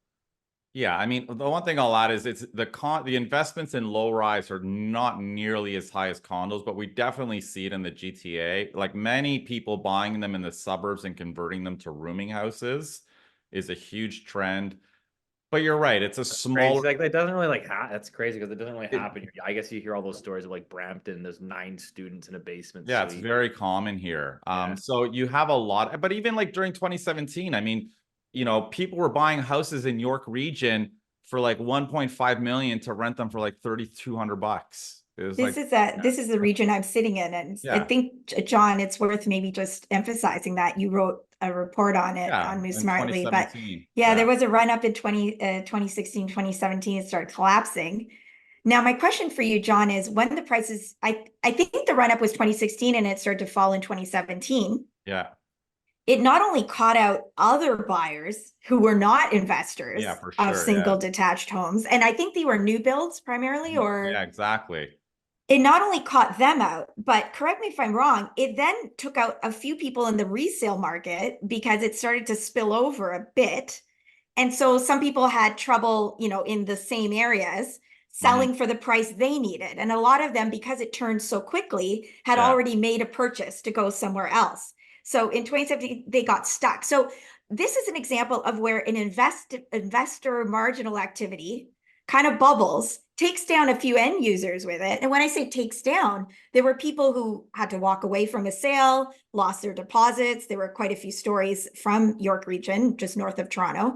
Yeah, I mean, the one thing I'll add is the investments in low rise are not nearly as high as condos, but we definitely see it in the GTA. Like many people buying them in the suburbs and converting them to rooming houses is a huge trend. But you're right, it's a smaller. Like that doesn't really like that's crazy because it doesn't really happen here. I guess you hear all those stories of like Brampton, there's 9 students in a basement. Yeah, it's very common here. Yeah. So you have a lot, but even like during 2017, I mean, you know, people were buying houses in York region for like 1.5 million to rent them for like 3,200 bucks. It was This is the region I'm sitting in, and I Yeah. think, John, it's worth maybe just emphasizing that you wrote a report on it Yeah, on Move in Smartly, but 2017. yeah, there was a run up in 2016, 2017, it started collapsing. Now, my question for you, John, is when the prices, I think the run up was 2016 and it started to fall in 2017. Yeah. It not only caught out other buyers who were not investors Yeah, for of sure. single Yeah. detached homes, and I think they were new builds primarily, or Yeah, exactly. it not only caught them out, but correct me if I'm wrong, it then took out a few people in the resale market because it started to spill over a bit. And so some people had trouble, you know, in the same areas selling for the price they needed. And a lot of them, because it turned so quickly, had Yeah. already made a purchase to go somewhere else. So in 2017, they got stuck. So this is an example of where an investor marginal activity kind of bubbles, takes down a few end users with it. And when I say takes down, there were people who had to walk away from a sale, lost their deposits. There were quite a few stories from York region, just north of Toronto.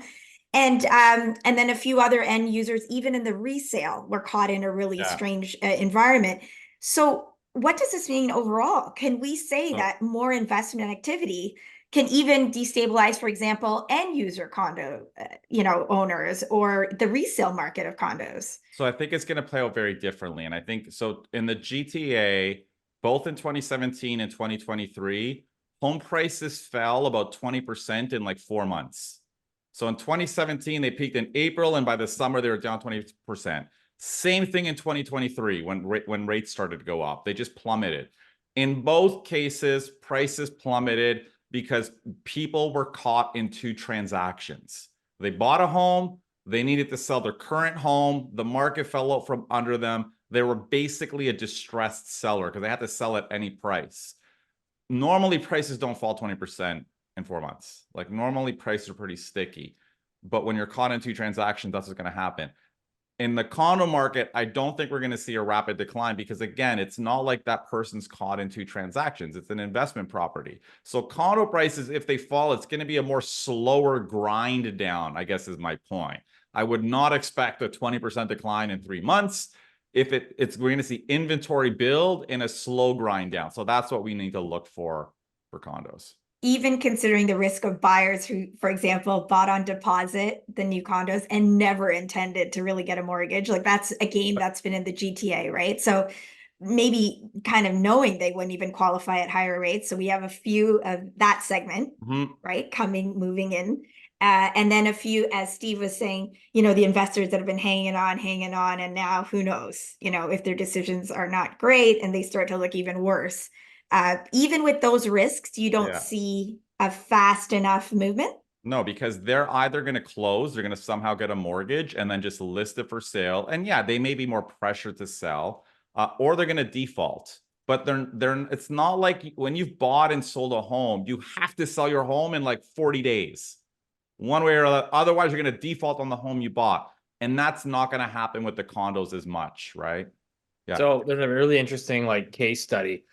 And then a few other end users, even in the resale, were caught in a really strange environment. So what does this mean overall? Can we say that more investment activity can even destabilize, for example, end user condo, owners, or the resale market of condos? So I think it's going to play out very differently. And I think so in the GTA, both in 2017 and 2023, home prices fell about 20% in like 4 months. So in 2017, they peaked in April, and by the summer, they were down 20%. Same thing in 2023 when rates started to go up. They just plummeted. In both cases, prices plummeted because people were caught in 2 transactions. They bought a home, they needed to sell their current home, the market fell out from under them. They were basically a distressed seller because they had to sell at any price. Normally, prices don't fall 20% in 4 months. Like normally, prices are pretty sticky. But when you're caught in 2 transactions, that's what's going to happen. In the condo market, I don't think we're going to see a rapid decline because, again, it's not like that person's caught in 2 transactions. It's an investment property. So condo prices, if they fall, it's going to be a more slower grind down, I guess is my point. I would not expect a 20% decline in 3 months. If it's we're going to see inventory build in a slow grind down. So that's what we need to look for condos. Even considering the risk of buyers who, for example, bought on deposit the new condos and never intended to really get a mortgage. Like that's a game that's been in the GTA, right? So maybe kind of knowing they wouldn't even qualify at higher rates. So we have a few of that segment, right, moving in. And then a few, as Steve was saying, the investors that have been hanging on, and now who knows, if their decisions are not great and they start to look even worse. Even with those risks, you don't see a fast enough movement. No, because they're either going to close, they're going to somehow get a mortgage and then just list it for sale. And yeah, they may be more pressure to sell, or they're going to default. But it's not like when you've bought and sold a home, you have to sell your home in like 40 days. One way or other, otherwise you're going to default on the home you bought. And that's not going to happen with the condos as much, right? Yeah. So there's a really interesting like case study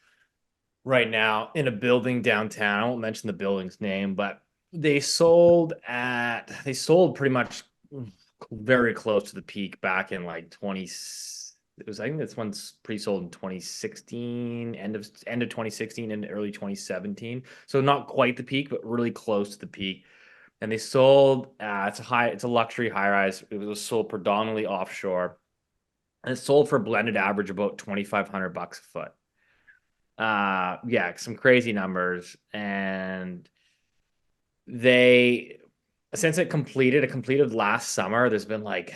right now in a building downtown. I won't mention the building's name, but they sold pretty much very close to the peak back in like I think this one's pre-sold in 2016, end of 2016 and early 2017. So not quite the peak, but really close to the peak. And they sold, it's a luxury high rise. It was sold predominantly offshore. And it sold for a blended average about $2,500 a foot. Yeah, some crazy numbers. And since it completed last summer, there's been like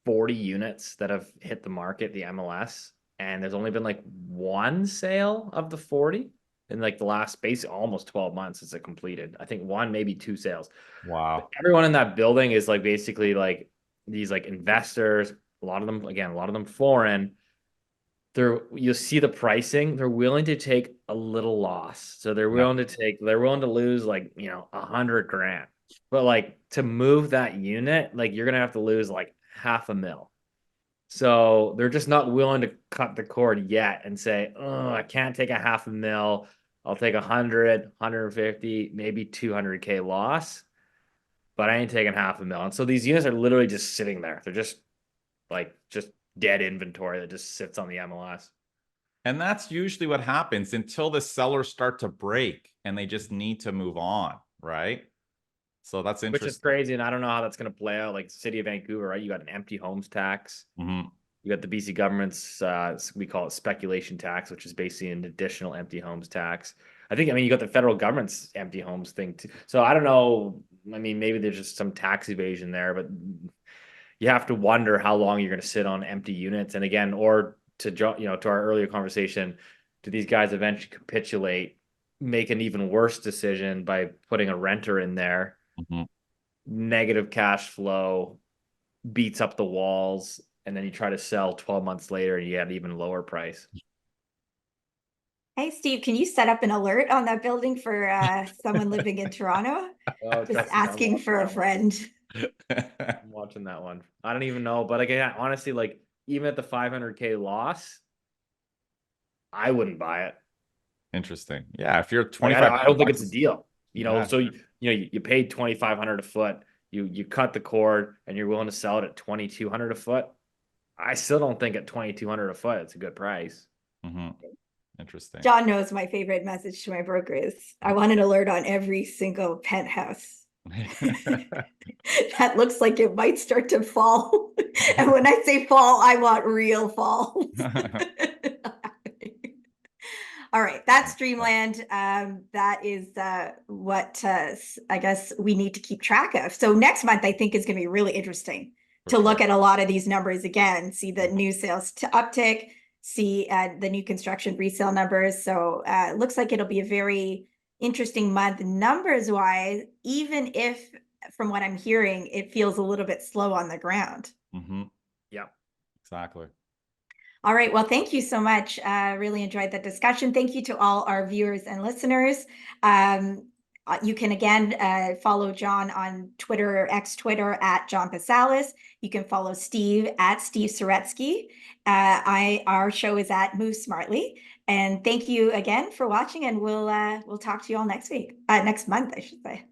40 units that have hit the market, the MLS. And there's only been like one sale of the 40. In like the last basically almost 12 months since it completed. I think one, maybe two sales. Wow. But everyone in that building is like basically like these like investors, a lot of them foreign. You'll see the pricing, they're willing to take a little loss. So they're willing to lose like, $100,000. But like to move that unit, like you're gonna have to lose like $500,000. So they're just not willing to cut the cord yet and say, oh, I can't take $500,000. I'll take 100, 150, maybe 200K loss, but I ain't taking $500,000. And so these units are literally just sitting there. They're just dead inventory that just sits on the MLS. And that's usually what happens until the sellers start to break and they just need to move on, right? So that's interesting. Which is crazy, and I don't know how that's going to play out. Like City of Vancouver, right? You got an empty homes tax. Mm-hmm. You got the BC government's, we call it speculation tax, which is basically an additional empty homes tax. I mean, you got the federal government's empty homes thing too. So I don't know. I mean, maybe there's just some tax evasion there, but you have to wonder how long you're going to sit on empty units. And again, or to our earlier conversation, do these guys eventually capitulate, make an even worse decision by putting a renter in there? Mm-hmm. Negative cash flow, beats up the walls, and then you try to sell 12 months later and you get an even lower price. Hey, Steve, can you set up an alert on that building for someone living in Toronto? Just asking for a friend. I'm watching that one. I don't even know, but again, honestly, like even at the $500K loss, I wouldn't buy it. Interesting. Yeah, if you're 25, I don't think it's a deal. So sure. you paid $2,500 a foot. You cut the cord and you're willing to sell it at $2,200 a foot. I still don't think at $2,200 a foot it's a good price. Mm-hmm. Interesting. John knows my favorite message to my broker is, I want an alert on every single penthouse that looks like it might start to fall. And when I say fall, I want real fall. All right, that's Dreamland. That is what I guess we need to keep track of. So next month, I think is going to be really interesting to look at a lot of these numbers again, see the new sales to uptick, see the new construction resale numbers. So it looks like it'll be a very interesting month numbers wise, even if from what I'm hearing, it feels a little bit slow on the ground. Mm-hmm. Yeah, exactly. All right. Well, thank you so much. Really enjoyed the discussion. Thank you to all our viewers and listeners. You can again follow John on Twitter, X Twitter at John Pasalis. You can follow Steve at Steve Soretsky. Our show is at Move Smartly. And thank you again for watching. And we'll talk to you all next week, next month, I should say.